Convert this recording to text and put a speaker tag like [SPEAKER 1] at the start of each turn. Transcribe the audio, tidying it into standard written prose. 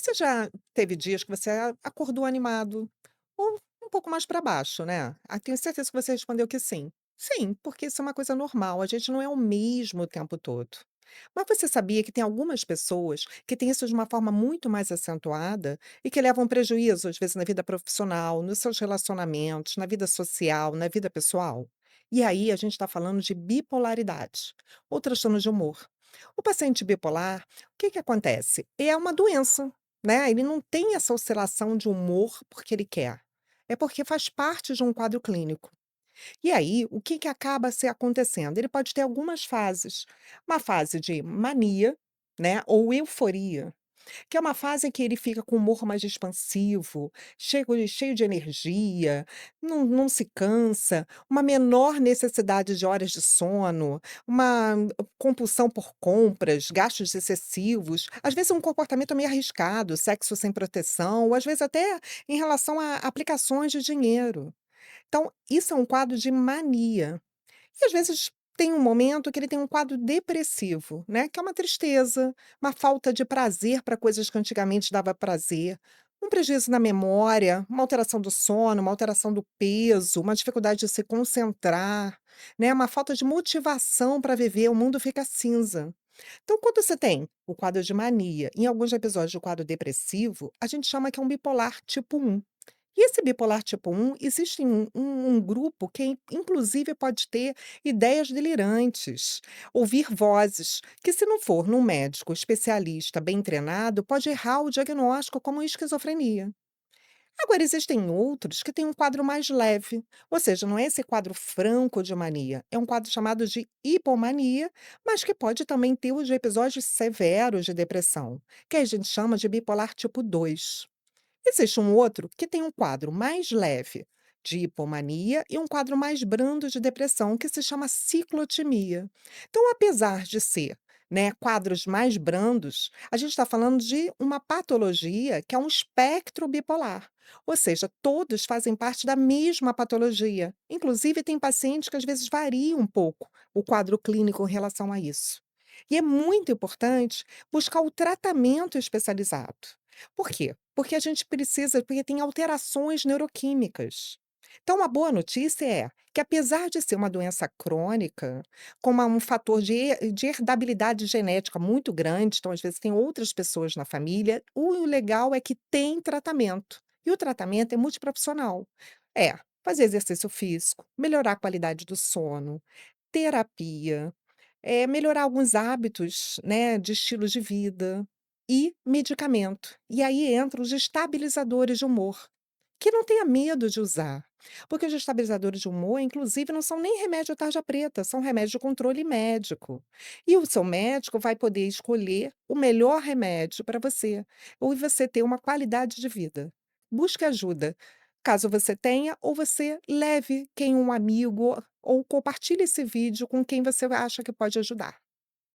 [SPEAKER 1] Você já teve dias que você acordou animado ou um pouco mais para baixo, né? Tenho certeza que você respondeu que sim. Sim, porque isso é uma coisa normal, a gente não é o mesmo o tempo todo. Mas você sabia que tem algumas pessoas que têm isso de uma forma muito mais acentuada e que levam prejuízo, às vezes, na vida profissional, nos seus relacionamentos, na vida social, na vida pessoal? E aí a gente está falando de bipolaridade, ou transtorno de humor. O paciente bipolar, o que que acontece? É uma doença, né, ele não tem essa oscilação de humor porque ele quer, é porque faz parte de um quadro clínico. E aí, o que que acaba se acontecendo? Ele pode ter algumas fases, uma fase de mania, né, ou euforia, que é uma fase em que ele fica com o humor mais expansivo, cheio de energia, não se cansa, uma menor necessidade de horas de sono, uma compulsão por compras, gastos excessivos, às vezes um comportamento meio arriscado, sexo sem proteção, ou às vezes até em relação a aplicações de dinheiro. Então, isso é um quadro de mania. E às vezes tem um momento que ele tem um quadro depressivo, né, que é uma tristeza, uma falta de prazer para coisas que antigamente dava prazer, um prejuízo na memória, uma alteração do sono, uma alteração do peso, uma dificuldade de se concentrar, né, uma falta de motivação para viver, o mundo fica cinza. Então, quando você tem o quadro de mania, em alguns episódios do quadro depressivo, a gente chama que é um bipolar tipo 1. E esse bipolar tipo 1, existe um grupo que inclusive pode ter ideias delirantes, ouvir vozes, que se não for num médico especialista bem treinado, pode errar o diagnóstico como esquizofrenia. Agora existem outros que têm um quadro mais leve, ou seja, não é esse quadro franco de mania, é um quadro chamado de hipomania, mas que pode também ter os episódios severos de depressão, que a gente chama de bipolar tipo 2. Existe um outro que tem um quadro mais leve de hipomania e um quadro mais brando de depressão, que se chama ciclotimia. Então, apesar de ser, né, quadros mais brandos, a gente está falando de uma patologia que é um espectro bipolar. Ou seja, todos fazem parte da mesma patologia. Inclusive, tem pacientes que às vezes variam um pouco o quadro clínico em relação a isso. E é muito importante buscar o tratamento especializado. Por quê? Porque tem alterações neuroquímicas. Então, uma boa notícia é que, apesar de ser uma doença crônica, com um fator de herdabilidade genética muito grande, então, às vezes, tem outras pessoas na família, o legal é que tem tratamento. E o tratamento é multiprofissional. É fazer exercício físico, melhorar a qualidade do sono, terapia, melhorar alguns hábitos, né, de estilo de vida e medicamento. E aí entram os estabilizadores de humor, que não tenha medo de usar, porque os estabilizadores de humor, inclusive, não são nem remédio tarja preta, são remédio de controle médico. E o seu médico vai poder escolher o melhor remédio para você, ou você ter uma qualidade de vida. Busque ajuda, caso você tenha, ou você leve quem um amigo ou compartilhe esse vídeo com quem você acha que pode ajudar.